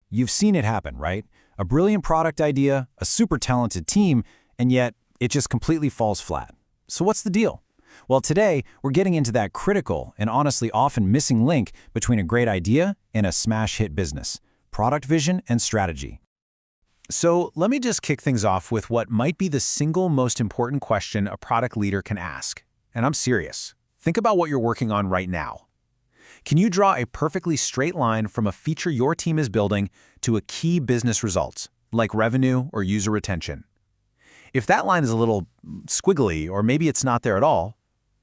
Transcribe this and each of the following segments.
You've seen it happen, right? A brilliant product idea, a super talented team, and yet it just completely falls flat. So what's the deal? Well, today, we're getting into that critical and honestly often missing link between a great idea and a smash hit business: product vision and strategy. So let me just kick things off with what might be the single most important question a product leader can ask. And I'm serious. Think about what you're working on right now. Can you draw a perfectly straight line from a feature your team is building to a key business result, like revenue or user retention? If that line is a little squiggly, or maybe it's not there at all,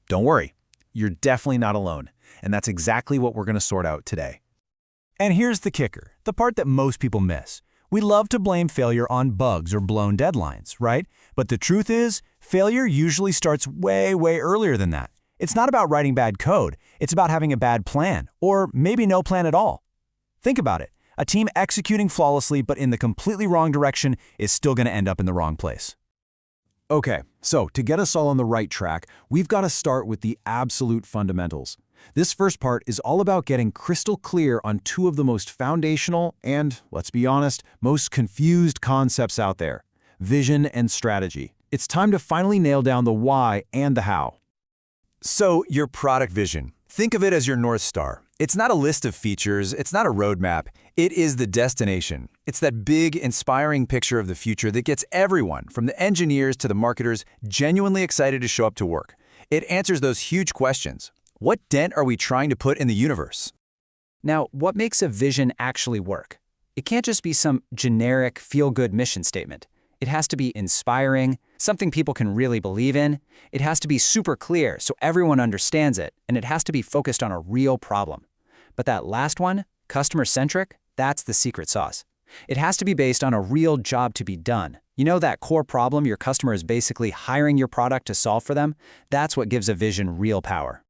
don't worry. You're definitely not alone, and that's exactly what we're going to sort out today. And here's the kicker, the part that most people miss. We love to blame failure on bugs or blown deadlines, right? But the truth is, failure usually starts way earlier than that. It's not about writing bad code. It's about having a bad plan, or maybe no plan at all. Think about it. A team executing flawlessly but in the completely wrong direction is still going to end up in the wrong place. Okay, so to get us all on the right track, we've got to start with the absolute fundamentals. This first part is all about getting crystal clear on two of the most foundational and, let's be honest, most confused concepts out there: vision and strategy. It's time to finally nail down the why and the how. So, your product vision. Think of it as your North Star. It's not a list of features, it's not a roadmap. It is the destination. It's that big, inspiring picture of the future that gets everyone, from the engineers to the marketers, genuinely excited to show up to work. It answers those huge questions. What dent are we trying to put in the universe? Now, what makes a vision actually work? It can't just be some generic, feel-good mission statement. It has to be inspiring, something people can really believe in. It has to be super clear so everyone understands it, and it has to be focused on a real problem. But that last one, customer-centric, that's the secret sauce. It has to be based on a real job to be done. You know that core problem your customer is basically hiring your product to solve for them? That's what gives a vision real power.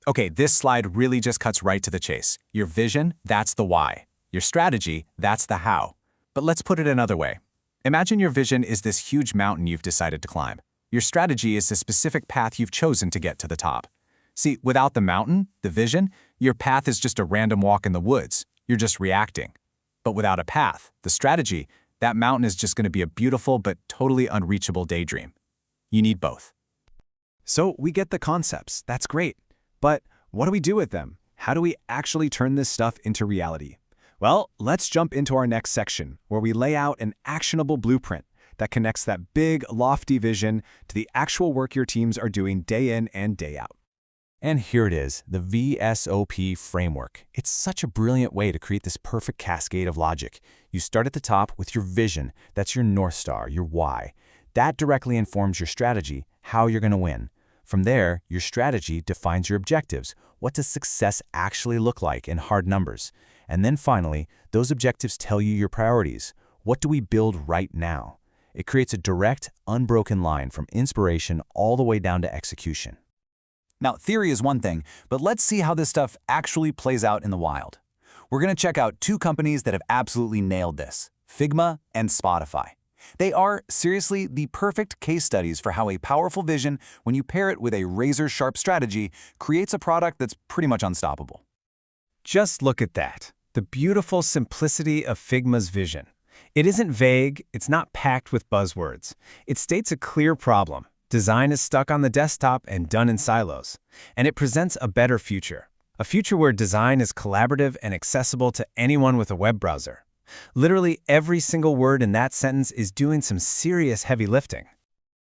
Okay, this slide really just cuts right to the chase. Your vision, that's the why. Your strategy, that's the how. But let's put it another way. Imagine your vision is this huge mountain you've decided to climb. Your strategy is the specific path you've chosen to get to the top. See, without the mountain, the vision, your path is just a random walk in the woods. You're just reacting. But without a path, the strategy, that mountain is just going to be a beautiful but totally unreachable daydream. You need both. So we get the concepts, that's great. But what do we do with them? How do we actually turn this stuff into reality? Well, let's jump into our next section, where we lay out an actionable blueprint that connects that big, lofty vision to the actual work your teams are doing day in and day out. And here it is, the VSOP framework. It's such a brilliant way to create this perfect cascade of logic. You start at the top with your vision. That's your North Star, your why. That directly informs your strategy, how you're going to win. From there, your strategy defines your objectives. What does success actually look like in hard numbers? And then finally, those objectives tell you your priorities. What do we build right now? It creates a direct, unbroken line from inspiration all the way down to execution. Now, theory is one thing, but let's see how this stuff actually plays out in the wild. We're going to check out two companies that have absolutely nailed this: Figma and Spotify. They are, seriously, the perfect case studies for how a powerful vision, when you pair it with a razor-sharp strategy, creates a product that's pretty much unstoppable. Just look at that. The beautiful simplicity of Figma's vision. It isn't vague, it's not packed with buzzwords. It states a clear problem. Design is stuck on the desktop and done in silos. And it presents a better future. A future where design is collaborative and accessible to anyone with a web browser. Literally every single word in that sentence is doing some serious heavy lifting.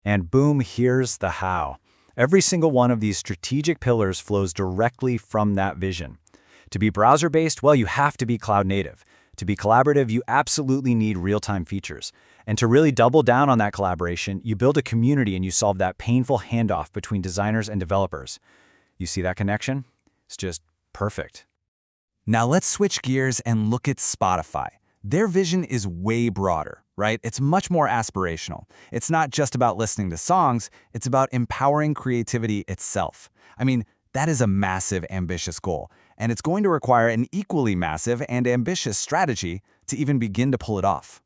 And boom, here's the how. Every single one of these strategic pillars flows directly from that vision. To be browser-based, well, you have to be cloud-native. To be collaborative, you absolutely need real-time features. And to really double down on that collaboration, you build a community and you solve that painful handoff between designers and developers. You see that connection? It's just perfect. Now let's switch gears and look at Spotify. Their vision is way broader, right? It's much more aspirational. It's not just about listening to songs, it's about empowering creativity itself. I mean, that is a massive, ambitious goal, and it's going to require an equally massive and ambitious strategy to even begin to pull it off.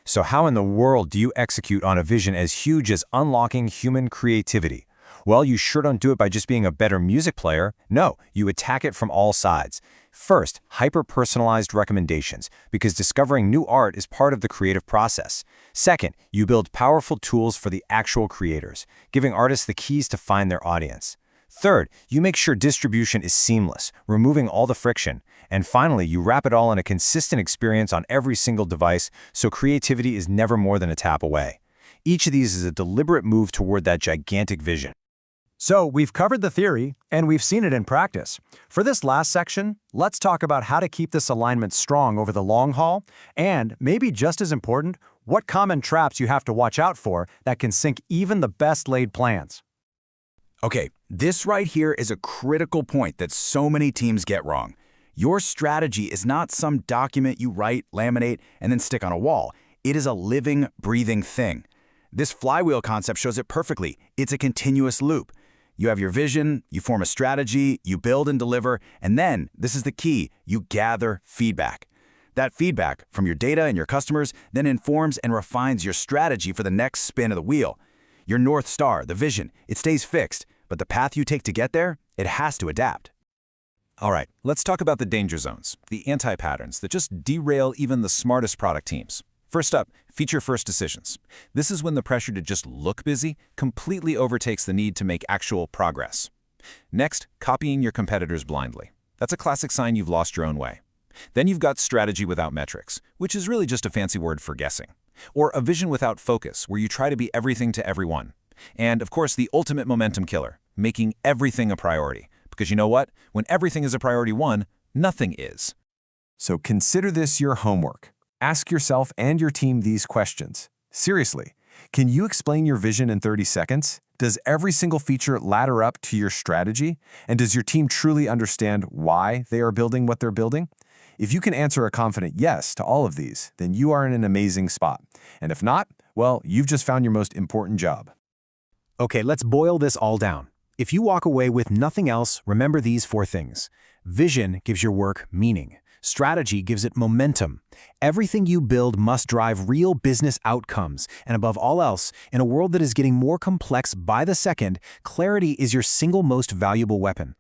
So how in the world do you execute on a vision as huge as unlocking human creativity? Well, you sure don't do it by just being a better music player. No, you attack it from all sides. First, hyper-personalized recommendations, because discovering new art is part of the creative process. Second, you build powerful tools for the actual creators, giving artists the keys to find their audience. Third, you make sure distribution is seamless, removing all the friction. And finally, you wrap it all in a consistent experience on every single device, so creativity is never more than a tap away. Each of these is a deliberate move toward that gigantic vision. So we've covered the theory, and we've seen it in practice. For this last section, let's talk about how to keep this alignment strong over the long haul, and, maybe just as important, what common traps you have to watch out for that can sink even the best laid plans. Okay, this right here is a critical point that so many teams get wrong. Your strategy is not some document you write, laminate, and then stick on a wall. It is a living, breathing thing. This flywheel concept shows it perfectly. It's a continuous loop. You have your vision, you form a strategy, you build and deliver, and then, this is the key, you gather feedback. That feedback from your data and your customers then informs and refines your strategy for the next spin of the wheel. Your North Star, the vision, it stays fixed, but the path you take to get there, it has to adapt. All right, let's talk about the danger zones, the anti-patterns that just derail even the smartest product teams. First up, feature-first decisions. This is when the pressure to just look busy completely overtakes the need to make actual progress. Next, copying your competitors blindly. That's a classic sign you've lost your own way. Then you've got strategy without metrics, which is really just a fancy word for guessing. Or a vision without focus, where you try to be everything to everyone. And, of course, the ultimate momentum killer, making everything a priority. Because you know what? When everything is a priority one, nothing is. So consider this your homework. Ask yourself and your team these questions. Seriously, can you explain your vision in 30 seconds? Does every single feature ladder up to your strategy? And does your team truly understand why they are building what they're building? If you can answer a confident yes to all of these, then you are in an amazing spot. And if not, well, you've just found your most important job. Okay, let's boil this all down. If you walk away with nothing else, remember these 4 things. Vision gives your work meaning. Strategy gives it momentum. Everything you build must drive real business outcomes. And above all else, in a world that is getting more complex by the second, clarity is your single most valuable weapon.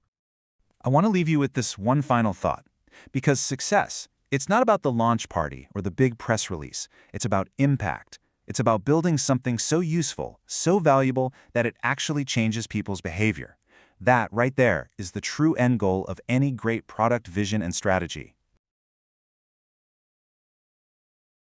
I want to leave you with this one final thought. Because success, it's not about the launch party or the big press release. It's about impact. It's about building something so useful, so valuable, that it actually changes people's behavior. That right there is the true end goal of any great product vision and strategy.